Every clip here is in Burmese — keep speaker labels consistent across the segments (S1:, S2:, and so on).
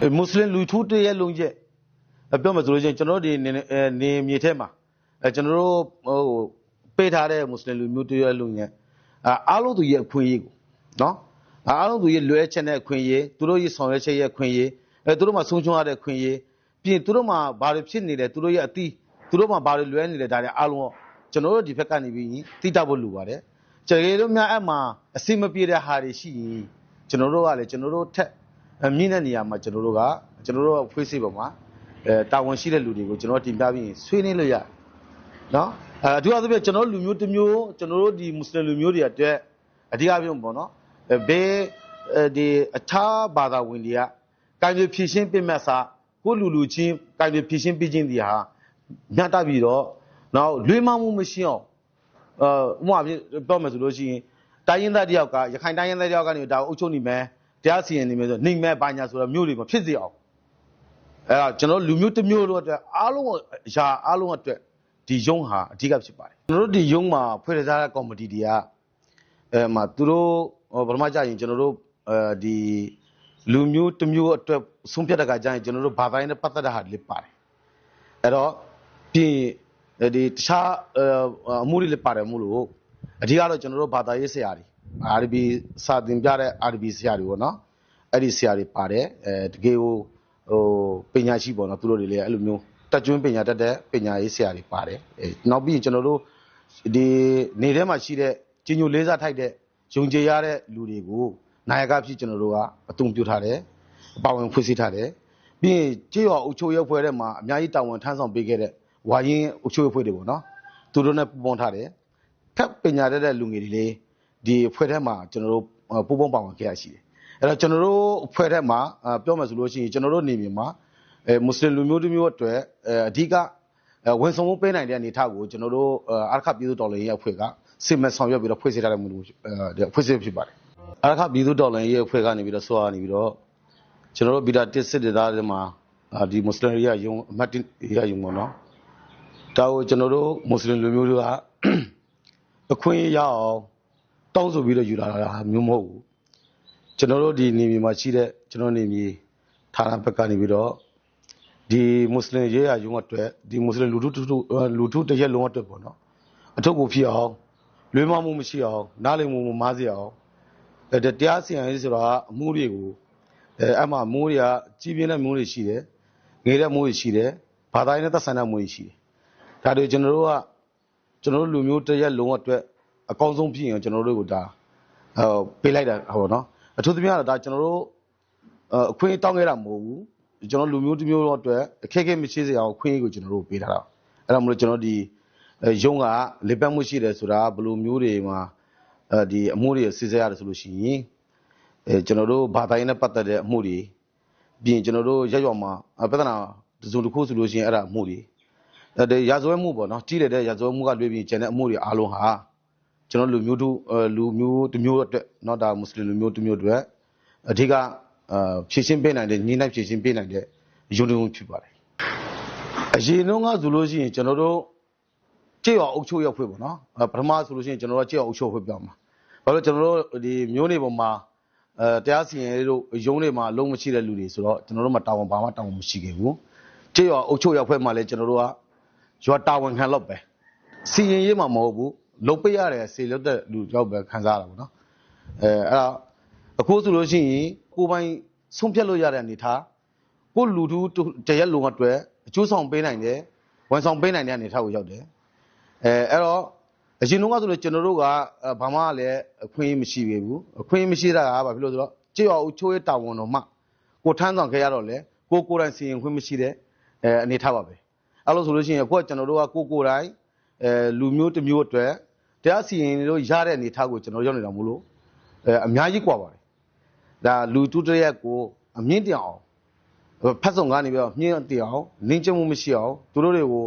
S1: မွတ်စလင်လူထုတရဲ့လုံးချက်ပြောမှဆိုလို့ရှိရင်ကျွန်တော်တို့ဒီနေမြေထဲမှာကျွန်တော်တို့ပေးထားတဲ့မွတ်စလင်လူမျိုးတရဲ့လုံးချက်အားလုံးသူရဲ့အခွင့်အရေးကိုနော်အားလုံးသူရဲ့လွယ်ချက်နဲ့အခွင့်အရေးသူတို့ရဲ့ဆောင်ရွက်ချက်ရဲ့အခွင့်အရေးသူတို့မှာဆုံးရှုံးရတဲ့အခွင့်အရေးပြီးရင်သူတို့မှာဘာတွေဖြစ်နေလဲသူတို့ရဲ့အသီးသူတို့မှာဘာတွေလွဲနေလဲဒါတွေအားလုံးကျွန်တော်တို့ဒီဘက်ကနေပြီးသိတတ်ဖို့လိုပါတယ်ကျွန်တော်တို့များအဲ့မှာအစိမပြေတဲ့ဟာတွေရှိရင်ကျွန်တော်တို့ကလည်းကျွန်တော်တို့ထက်မြင့်တဲ့နေရာမှာကျွန်တော်တို့ဖွေးစိပေါ်မှာတာဝန်ရှိတဲ့လူတွေကိုကျွန်တော်တင်ပြပြီးဆွေးနွေးလို့ရနော်အထူးအသဖြင့်ကျွန်တော်လူမျိုးတစ်မျိုးကျွန်တော်တို့ဒီမွတ်စလင်လူမျိုးတွေအတွက်အဓိကပြောပေါ့နော်ဘေးဒီအခြားဘာသာဝင်တွေကကိုင်ပြဖြည့်ရှင်းပြမဲ့စားကိုလူချင်းကိုင်ပြဖြည့်ရှင်းပြခြင်းတွေဟာညတာပြီးတော့နောက်လွေးမမှုမရှိအောင်ဥပမာပြောမယ်ဆိုလို့ရှိရင်တိုင်းရင်းသားတယောက်ကရခိုင်တိုင်းရင်းသားတယောက်ကနေဒါအုပ်ချုပ်နေမယ်တရားစီရင်နေမယ်ဆိုနေမဲ့ဘာညာဆိုတော့မျိုးတွေမဖြစ်စေအောင်အဲ့ဒါကျွန်တော်လူမျိုးတစ်မျိုးတို့အတွက်အားလုံးအားလုံးအတွက်ဒီယုံဟာအဓိကဖြစ်ပါတယ်ကျွန်တော်တို့ဒီယုံမှာဖွဲ့ထားတဲ့ကော်မတီတွေကမှာသူတို့ဘာမှကြာရင်ကျွန်တော်တို့ဒီလူမျိုးတစ်မျိုးအတွက်ဆုံးဖြတ်တဲ့ကကြာရင်ကျွန်တော်တို့ဘာသာရေးနဲ့ပတ်သက်တဲ့ဟာတွေပါတယ်အဲ့တော့ပြီးဒီတခြားအမှုတွေလည်းပါတယ်မို့လို့အဓိကတော့ကျွန်တော်တို့ဘာသာရေးဆရာတွေအာရဘီစာသင်ပြတဲ့အာရဘီဆရာတွေပေါ့နော်အဲ့ဒီဆရာတွေပါတယ်တကယ်ကိုပညာရှိပေါ့နော်သူတို့တွေလည်းအဲ့လိုမျိုးတက်ကျွန်းပညာတတ်တဲ့ပညာရေးဆရာတွေပါတယ်နောက်ပြီးကျွန်တော်တို့ဒီနေထဲမှာရှိတဲ့ကြီးညိုလေးစားထိုက်တဲ့ယုံကြည်ရတဲ့လူတွေကိုနိုင်ကဖြစ်ကျွန်တော်တို့ကအသုံးပြုထားတယ်ပါဝင်ဖွဲ့စည်းထားတယ်ပြီးရင်ကြေးရွာအုပ်ချုပ်ရေးဖွဲ့တဲ့မှာအများကြီးတာဝန်ထမ်းဆောင်ပေးခဲ့တဲ့ဝါရင်အုပ်ချုပ်ရေးဖွဲ့တွေပေါ့နော်သူတို့နဲ့ပူးပေါင်းထားတယ်ထပ်ပညာတတ်တဲ့လူငယ်တွေလေဒီဖွဲ့ထဲမှာကျွန်တော်တို့ပူးပေါင်းပါဝင်ခဲ့ရရှိတယ်အဲ့တော့ကျွန်တော်တို့ဖွဲ့ထဲမှာပြောမှဆိုလို့ရှိရင်ကျွန်တော်တို့နေမြေမှာမွတ်စလင်လူမျိုးတစ်မျိုးအတွက်အဓိကဝန်ဆောင်မှုပေးနိုင်တဲ့အနေအထားကိုကျွန်တော်တို့အာရခပြည်သူတော်လှန်ရေးအဖွဲ့ကစစ်မှန်ဆောင်ရွက်ပြီးတော့ဖွဲ့စည်းထားတဲ့မှုဖွဲ့စည်းဖြစ်ပါတယ်အာရခပြည်သူတော်လှန်ရေးအဖွဲ့ကနေပြီးတော့ဆွာနေပြီးတော့ကျွန်တော်တို့ဗီတာတစ်စစ်ဒေသတွေမှာဒီမွတ်စလင်တွေရယုံအမှတ်ရယုံပေါ့နော်ဒါကိုကျွန်တော်တို့မွတ်စလင်လူမျိုးတွေကအခွင့်အရေးရအောင်တောင်းဆိုပြီးတော့ယူလာတာမျိုးမဟုတ်ဘူးကျွန်တော်တို့ဒီနေမြေမှာရှိတဲ့ကျွန်တော်နေမြေဌာနဘက်ကနေပြီးတော့ဒီမွတ်စလင်ရေးရယုံအတွက်ဒီမွတ်စလင်လူထုတရက်လုံးအတွက်ပေါ့နော်အထုပ်ကိုဖြစ်အောင်လွေးမမှုမရှိအောင်နားလည်မှုမမားစေအောင်တရားစီရင်ရေးဆိုတာအမှုတွေကိုအဲ့မှာမိုးတွေကကြီးပြင်းတဲ့မိုးတွေရှိတယ်ငယ်တဲ့မိုးတွေရှိတယ်ဘာသာရေးနဲ့သက်ဆိုင်တဲ့မိုးတွေရှိတယ်ဒါတွေကျွန်တော်တို့လူမျိုးတရက်လုံးအတွက်အကောင်းဆုံးဖြစ်ရင်ကျွန်တော်တို့ကိုဒါပေးလိုက်တာဟုတ်နော်အထူးသဖြင့်ဒါကျွန်တော်တို့အခွင့်တောင်းခဲ့တာမဟုတ်ဘူးကျွန်တော်လူမျိုးတစ်မျိုးတော့အတွက်အခက်အခဲမရှိစေအောင်အခွင့်အရေးကိုကျွန်တော်တို့ပေးထားတာအဲ့ဒါမလို့ကျွန်တော်ဒီရုံးကလေပတ်မှုရှိတယ်ဆိုတာဘယ်လိုမျိုးတွေမှာဒီအမှုတွေစစ်ဆေးရတယ်ဆိုလို့ရှိရင်ကျွန်တော်တို့ဘာသာရေးနဲ့ပတ်သက်တဲ့အမှုတွေပြီးရင်ကျွန်တော်တို့ရက်ရွာမှာပြဿနာတစုံတစ်ခုဆိုလို့ရှိရင်အဲ့ဒါအမှုတွေရာဇဝဲမှုပေါ့နော်ကြီးတဲ့ရာဇဝဲမှုကလွှဲပြီးကျန်တဲ့အမှုတွေအားလုံးဟာကျွန်တော်လူမျိုးတစ်မျိုးအတွက်เนาะဒါမွတ်စလင်လူမျိုးတစ်မျိုးအတွက်အဓိကဖြည့်ရှင်းပေးနိုင်တဲ့ညီနိုင်ဖြည့်ရှင်းပေးနိုင်တဲ့ယုံကြည်မှုဖြစ်ပါတယ်အရင်တော့ကဆိုလို့ရှိရင်ကျွန်တော်တို့ကြေးရွာအုပ်ချုပ်ရေးအဖွဲ့ပေါ့နော်ပထမဆိုလို့ရှိရင်ကျွန်တော်တို့ကြေးရွာအုပ်ချုပ်အဖွဲ့ပြောင်းမှာဘာလို့ကျွန်တော်တို့ဒီမျိုးနေပေါ်မှာတရားစီရင်ရေးတို့ရုံးတွေမှာလုံးမရှိတဲ့လူတွေဆိုတော့ကျွန်တော်တို့မှာတာဝန်ဘာမှတာဝန်မရှိခဲ့ဘူးကြေးရွာအုပ်ချုပ်ရေးအဖွဲ့မှာလည်းကျွန်တော်တို့ကရွာတာဝန်ခံလို့ပဲစီရင်ရေးမှာမဟုတ်ဘူးလုံးပေးရတယ်စေလွတ်တဲ့လူကြောက်ပဲခံစားရတာပေါ့နော်အဲ့ဒါအခုဆိုလို့ရှိရင်ကိုယ်ပိုင်ဆုံးဖြတ်လို့ရတဲ့အနေထားကိုလူထုတရက်လုံးအတွက်အကျိုးဆောင်ပေးနိုင်တယ်ဝန်ဆောင်ပေးနိုင်တဲ့အနေထားကိုရောက်တယ်အဲ့တော့အရင်တော့ကဆိုလို့ကျွန်တော်တို့ကဘာမှလည်းအခွင့်အရေးမရှိပေဘူးအခွင့်အရေးမရှိတာကဘာဖြစ်လို့ဆိုတော့ကြေးရွာအုပ်ချုပ်ရေးတာဝန်တော်မှကိုထမ်းဆောင်ခဲ့ရတော့လေကိုယ်တိုင်စီရင်ခွင့်မရှိတဲ့အနေထားပါပဲအဲ့လိုဆိုလို့ရှိရင်အခုကကျွန်တော်တို့ကကိုယ်တိုင်လူမျိုးတစ်မျိုးအတွက်တရားစီရင်လို့ရတဲ့အနေထားကိုကျွန်တော်ရောက်နေတာမို့လို့အများကြီးกว่าပါတယ်ဒါလူထုတရက်ကိုအမြင့်တင်အောင်ဖတ်ဆောင်ကနေပြီးတော့မြင့်တင်အောင်နင်းကျမှုမရှိအောင်သူတို့တွေကို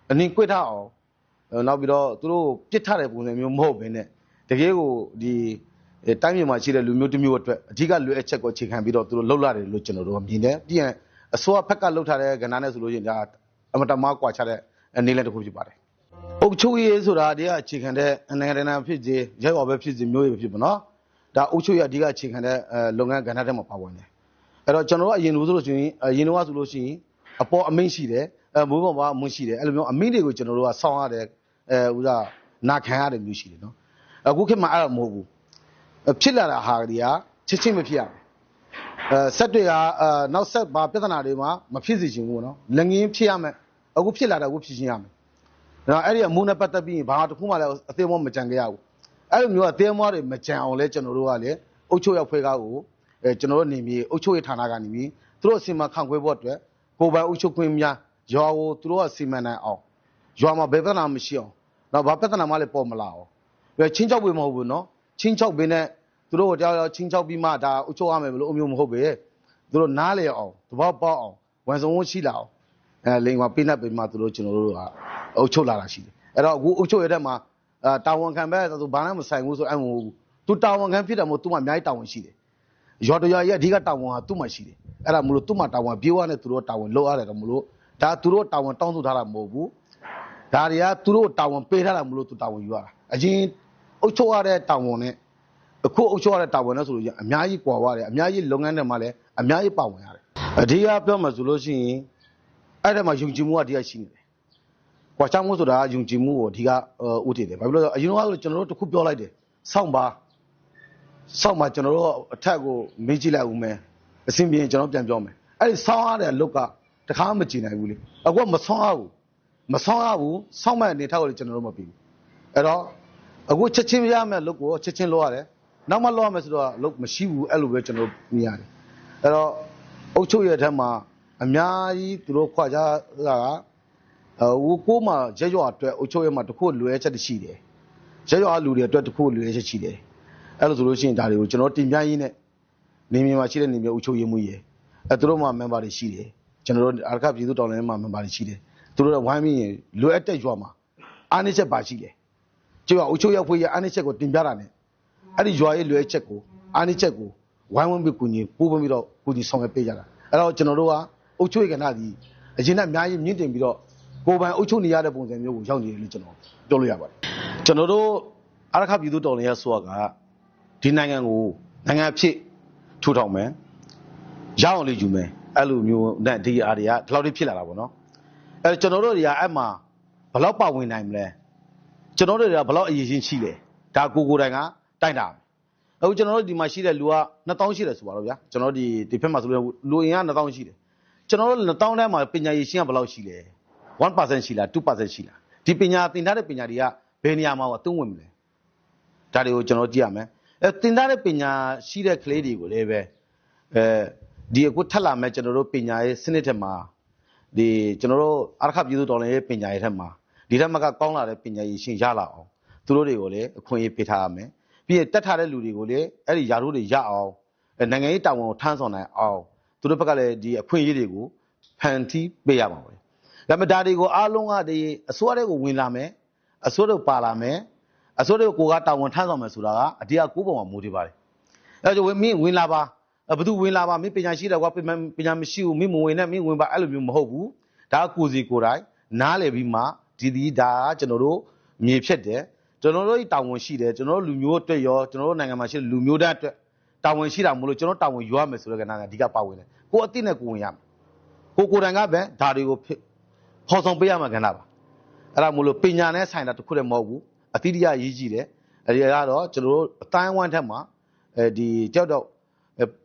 S1: အနည်းကွက်ထားအောင်နောက်ပြီးတော့သူတို့ပြစ်ထတဲ့ပုံစံမျိုးမဟုတ်ဘဲနဲ့တကယ်ကိုဒီတိုင်းပြည်မှာရှိတဲ့လူမျိုးတစ်မျိုးအတွက်အဓိကလွယ်အချက်ကိုအခြေခံပြီးတော့သူတို့လှုပ်လာတယ်လို့ကျွန်တော်တို့မြင်တယ်ပြီးရင်အစိုးရဘက်ကလှုပ်ထားတဲ့ကဏ္ဍနဲ့ဆိုလို့ရှိရင်ဒါအမတမားကွာခြားတဲ့အနေနဲ့တစ်ခုဖြစ်ပါတယ်အုပ်ချုပ်ရေးဆိုတာဒီကအခြေခံတဲ့နိုင်ငံတကာဖြစ်စေရက်ရွာပဲဖြစ်စေမျိုးတွေဖြစ်ပါနော်ဒါအုပ်ချုပ်ရေးအဓိကအခြေခံတဲ့လုပ်ငန်းကဏ္ဍတွေမှာပါဝင်တယ် အဲ့တော့ကျွန်တော်တို့အရင်လို့ဆိုလို့ရှိရင်အရင်တော့ဆိုလို့ရှိရင်အပေါ်အမိန့်ရှိတယ်မိုးပေါ်မှာအမွှရှိတယ်အဲ့လိုမျိုးအမိန့်တွေကိုကျွန်တော်တို့ကဆောင်းရတယ်ဥစားနာခံရတယ်မျိုးရှိတယ်နော်အခုခေတ်မှာအဲ့လိုမဟုတ်ဘူးဖြစ်လာတာဟာတွေကချစ်ချင်းမဖြစ်ရဘူးဆက်တွေကနောက်ဆက်ဘာပြဿနာတွေမှာမဖြစ်စေချင်ဘူးနော်လက်ငင်းဖြစ်ရမယ်အခုဖြစ်လာတာကိုဖြစ်ချင်းရမယ်နော်အဲ့ဒီအမှုနဲ့ပတ်သက်ပြီးဘာတစ်ခုမှလည်းအသေးမောမကြံကြရဘူးအဲ့လိုမျိုးအသေးမောတွေမကြံအောင်လဲကျွန်တော်တို့ကလည်းအုတ်ချုပ်ရောက်ဖွဲကားကိုကျွန်တော်တို့နေမြေအုတ်ချုပ်ရဌာနကနေပြီးသူတို့အစီအမံခန့်ခွဲဖို့အတွက်ကိုယ်ပိုင်အုတ်ချုပ်ခွင့်များရွာကိုသူတို့ကစီမံနိုင်အောင်ရွာမှာဘယ်ပြဿနာမရှိအောင်တော့ဘာပြဿနာမှလည်းပေါ်မလာအောင်ချင်းချောက်ပေးမဟုတ်ဘူးနော်ချင်းချောက်ပေးနဲ့သူတို့ကြောက်ချင်းချောက်ပြီးမှဒါအုတ်ချုပ်ရမယ်ဘလို့အမျိုးမဟုတ်ပဲသူတို့နားလေအောင်သဘောပေါက်အောင်ဝန်ဆောင်မှုရှိလာအောင်လိန်မှာပြနေပေးမှသူတို့ကျွန်တော်တို့ကအုတ်ချုပ်လာတာရှိတယ်အဲ့တော့အခုအုတ်ချုပ်ရတဲ့မှာတာဝန်ခံပဲဆိုဘာမှမဆိုင်ဘူးဆိုအဲ့မဟုတ်ဘူးသူတာဝန်ခံဖြစ်တယ်မို့သူမှအများကြီးတာဝန်ရှိတယ်ရွာတရွာရဲ့အဓိကတာဝန်ဟာသူ့မှာရှိတယ်အဲ့ဒါမလို့သူ့မှာတာဝန်ပြေးသွားတဲ့သူတို့တာဝန်လောက်ရတယ်တော့မလို့ဒါသူတို့တာဝန်တောင်းဆိုထားတာမဟုတ်ဘူးဒါတွေကသူတို့တာဝန်ပေးထားတာမလို့သူတာဝန်ယူရတာအရင်အုပ်ချုပ်ရတဲ့တာဝန်နဲ့အခုအုပ်ချုပ်ရတဲ့တာဝန်နဲ့ဆိုလို့အများကြီးကွာသွားတယ်အများကြီးလုပ်ငန်းတွေမှာလည်းအများကြီးပါဝင်ရတယ်အဓိကပြောမှဆိုလို့ရှိရင်အဲ့ဒါမှာယုံကြည်မှုကအဓိကရှိနေတယ်ကွာချောင်းမှုဆိုတာယုံကြည်မှုကိုအဓိကဥတည်တယ်ဘာဖြစ်လို့လဲအရင်ကကျွန်တော်တို့တခုပြောလိုက်တယ်စောင့်ပါကျွန်တော်တို့အထက်ကိုမေးကြည့်လိုက်ဦးမယ်အစဉ်ပြေကျွန်တော်ပြန်ပြောမယ်အဲ့ဒီဆောင်းရတဲ့အလုတ်ကတခါမှမကြည်နိုင်ဘူးလေအခုကမဆောင်းရဘူးဆောင်းမဲ့အနေထားကိုလည်းကျွန်တော်တို့မပြီးဘူးအဲ့တော့အခုချက်ချင်းရမယ်လုတ်ကိုချက်ချင်းလုပ်ရတယ်နောက်မှလုပ်ရမယ်ဆိုတော့လုတ်မရှိဘူးအဲ့လိုပဲကျွန်တော်မြင်ရတယ်အဲ့တော့အုတ်ချုပ်ရဲ့အထက်မှာအများကြီးသူတို့ခွာကြတာကကိုမှရက်ရွာအတွက်အုတ်ချုပ်ရဲ့မှာတခုလွယ်ချက်ရှိတယ်ရက်ရွာလူတွေအတွက်တခုလွယ်ချက်ရှိတယ်အဲ့လိုဆိုလို့ရှိရင်ဒါတွေကိုကျွန်တော်တင်ပြရင်းနဲ့နေမြေမှာရှိတဲ့နေမြေအုပ်ချုပ်ရေးမှုရယ်သူတို့မှာ member တွေရှိတယ်ကျွန်တော်တို့အာရခပြည်သူတော်လှန်ရေးမှာ member တွေရှိတယ်သူတို့ကဝိုင်းပြီးရင်လွယ်အပ်တဲ့ရွာမှာအားနည်းချက်ပါရှိတယ်ကျွတ်အုပ်ချုပ်ရေးဖွဲ့ရအားနည်းချက်ကိုတင်ပြတာနဲ့အဲ့ဒီရွာရဲ့လွယ်ချက်ကိုအားနည်းချက်ကိုဝိုင်းဝန်းပြီးကူညီပို့ပြီးတော့ကူညီဆောင်ရွက်ပေးကြတာအဲ့တော့ကျွန်တော်တို့ကအုပ်ချုပ်ရေးကဏ္ဍဒီအရင်ကအများကြီးမြင့်တင်ပြီးတော့ကိုယ်ပိုင်အုပ်ချုပ်နေရတဲ့ပုံစံမျိုးကိုရောက်နေတယ်လို့ကျွန်တော်ပြောလို့ရပါတယ်ကျွန်တော်တို့အာရခပြည်သူတော်လှန်ရေးဆိုကဒီနိုင်ငံကိုနိုင်ငံဖြစ်ထူထောင်မယ်ရအောင်လေးယူမယ်အဲ့လိုမျိုးနဲ့ဒီအားတွေကဒီလောက်လေးဖြစ်လာတာပေါ့နော်အဲ့ကျွန်တော်တို့တွေကအဲ့မှာဘယ်လောက်ပါဝင်နိုင်မလဲကျွန်တော်တို့တွေကဘယ်လောက်အရေးချင်းရှိလဲဒါကိုတိုင်ကတိုက်တာအခုကျွန်တော်တို့ဒီမှာရှိတဲ့လူက2000ရှိတယ်ဆိုပါတော့ဗျာကျွန်တော်ဒီဖက်မှာဆိုလို့လူအင်က2000ရှိတယ်ကျွန်တော်တို့2000ထဲမှာပညာရေးရှင်းကဘယ်လောက်ရှိလဲ 1% ရှိလား 2% ရှိလားဒီပညာသင်ထားတဲ့ပညာတွေကဘယ်နေရာမှာအသုံးဝင်မလဲဒါတွေကိုကျွန်တော်ကြည့်ရမယ်သင်ထားတဲ့ပညာရှိတဲ့ကလေးတွေကိုလည်းပဲဒီအခုထပ်လာမဲ့ကျွန်တော်တို့ပညာရေးစနစ်ထက်မှာဒီကျွန်တော်တို့အာရခပြည်သူတော်လှန်ရေးပညာရေးထက်မှာဒီထက်မှကကောင်းလာတဲ့ပညာရေးရှင်းရလာအောင်သူတို့တွေကိုလည်းအခွင့်အရေးပေးထားရမယ်ပြီးရင်တက်ထားတဲ့လူတွေကိုလည်းအဲ့ဒီယာတို့တွေရအောင်နိုင်ငံရေးတာဝန်ကိုထမ်းဆောင်နိုင်အောင်သူတို့ဘက်ကလည်းဒီအခွင့်အရေးတွေကိုဖန်တီးပေးရမှာပဲဒါပေမဲ့ဒါတွေကိုအားလုံးကဒီအစိုးရတွေကိုဝင်လာမယ်အစိုးရတွေပါလာမယ်အစိုးရကိုကတာဝန်ထမ်းဆောင်မယ်ဆိုတာကအဓိကကိုယ်ပေါ်မှာမူတည်ပါတယ်အဲဒါကြောင့်မင်းဝင်လာပါဘယ်သူဝင်လာပါမင်းပညာရှိတယ်ကွာပညာမရှိဘူးမင်းမဝင်နဲ့မင်းဝင်ပါအဲ့လိုမျိုးမဟုတ်ဘူးဒါကကိုယ်စီကိုယ်တိုင်နားလည်ပြီးမှဒီဒါကကျွန်တော်တို့မြေဖြစ်တယ်ကျွန်တော်တို့တာဝန်ရှိတယ်ကျွန်တော်တို့လူမျိုးအတွက်ရောကျွန်တော်တို့နိုင်ငံမှာရှိတဲ့လူမျိုးသားအတွက်တာဝန်ရှိတာမလို့ကျွန်တော်တာဝန်ယူရမယ်ဆိုတဲ့ကဏ္ဍကအဓိကပါဝင်တယ်ကိုအသိနဲ့ကိုဝင်ရမယ်ကိုတိုင်ကပဲဒါတွေကိုဖော်ဆောင်ပေးရမှာကဏ္ဍပါအဲ့ဒါမလို့ပညာနဲ့ဆိုင်တာတစ်ခုတည်းမဟုတ်ဘူးအတိတရားရေးကြည့်တယ်အဲဒီကတော့ကျွန်တော်တို့အတိုင်းဝိုင်းထက်မှာဒီကြောက်တော့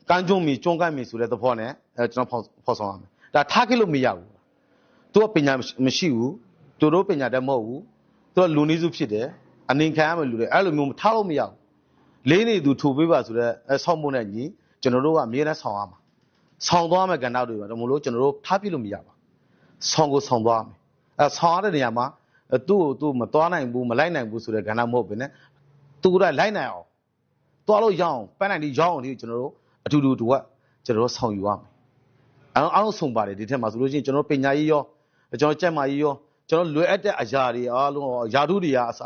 S1: ကန်းကျွန်းမီကျွန်းကန်းမီဆိုတဲ့သဘောနဲ့ကျွန်တော်ဖော်ဆောင်ရမယ်ဒါထားခဲ့လို့မရဘူးသူကပညာမရှိဘူးသူတို့ပညာတတ်မဟုတ်ဘူးသူကလူနည်းစုဖြစ်တယ်အနေခံရမယ်လူတွေအဲ့လိုမျိုးထားလို့မရဘူးလေးနေသူထိုးပေးပါဆိုတော့ဆောက်ဖို့နဲ့ညီကျွန်တော်တို့ကအမြဲတမ်းဆောင်ရမှာဆောင်သွားမယ်ကဏ္ဍတွေပါဒါမို့လို့ကျွန်တော်တို့ထားပြလို့မရပါဆောင်ကိုဆောင်သွားမယ်ဆောင်ရတဲ့နေရာမှာသူ့မသွားနိုင်ဘူးမလိုက်နိုင်ဘူးဆိုတဲ့ကဏ္ဍမဟုတ်ဘဲနဲ့သူကလိုက်နိုင်အောင်သွားလို့ရအောင်ပန်းနိုင်ဒီရောက်အောင်ဒီကျွန်တော်တို့အတူတူကကျွန်တော်တို့ဆောင်ယူရမယ်အားလုံးဆုံးပါတယ်ဒီထက်မှာဆိုလို့ရှိရင်ကျွန်တော်ပညာရေးရောကျွန်တော်ကြက်မာရေးရောကျွန်တော်လွယ်အပ်တဲ့အရာတွေအားလုံးယာထုတွေအစ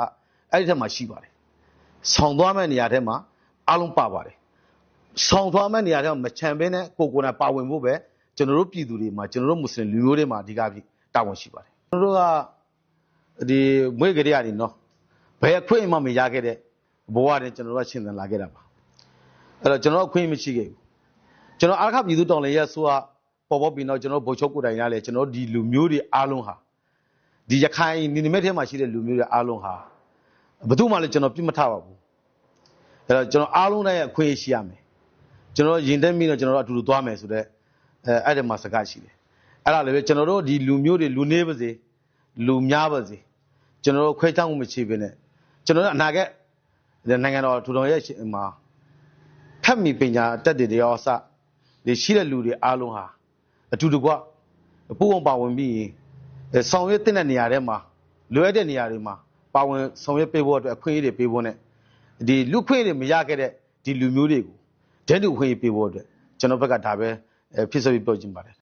S1: အဲ့ဒီထက်မှာရှိပါတယ်ဆောင်သွားမဲ့နေရာထဲမှာအားလုံးပါပါတယ်ဆောင်သွားမဲ့နေရာထဲမှာမချန်ဘဲနဲ့ကိုယ်ပါဝင်ဖို့ပဲကျွန်တော်တို့ပြည်သူတွေမှာကျွန်တော်တို့မွတ်စလင်လူမျိုးတွေမှာအဓိကတာဝန်ရှိပါတယ်ကျွန်တော်တို့ကဒီမွေးကြရည်နော်ဘယ်အခွင့်မှမရခဲ့တဲ့ဘဝနဲ့ကျွန်တော်တို့ကရှင်းသင်လာခဲ့တာပါအဲ့တော့ကျွန်တော်အခွင့်မရှိခဲ့ဘူး ကျွန်တော်အားခပြည်သူတော်လည်းရဲ့ဆိုပေါ်ပေါ်ပြီးတော့ကျွန်တော်ဗိုလ်ချုပ်ကိုယ်တိုင်ရလဲကျွန်တော်ဒီလူမျိုးတွေအားလုံးဟာဒီရခိုင်ဒီနမိတ်ထဲမှာရှိတဲ့လူမျိုးတွေအားလုံးဟာဘယ်သူမှလည်းကျွန်တော်ပြစ်မထပါဘူးအဲ့တော့ကျွန်တော်အားလုံးရဲ့အခွင့်အရေးရှိရမယ်ကျွန်တော်ရင်တက်ပြီးတော့ကျွန်တော်တို့အတူတူသွားမယ်ဆိုတော့အဲ့ဒီမှာစကားရှိတယ်အဲ့ဒါလည်းပဲကျွန်တော်တို့ဒီလူမျိုးတွေလူနေပါစေလူများပါစေကျွန်တော်တို့ခွဲခြားမှုမရှိဘဲနဲ့ကျွန်တော်တို့အနာဂတ်နိုင်ငံတော်ထူထောင်ရဲ့မှာဖက်မီပညာတက်တွေရောစဒီရှိတဲ့လူတွေအားလုံးဟာအတူတကွပူးပေါင်းပါဝင်ပြီးဆောင်ရွက်တဲ့နေရာတွေမှာလွယ်တဲ့နေရာတွေမှာပါဝင်ဆောင်ရွက်ပေးဖို့အတွက်အခွင့်အရေးတွေပေးဖို့နဲ့ဒီလူခွင့်တွေမရခဲ့တဲ့ဒီလူမျိုးတွေကိုဒဲတူခွင့်ရေးပေးဖို့အတွက်ကျွန်တော်ဘက်ကဒါပဲဖြစ်စေပြီးပြောချင်ပါတယ်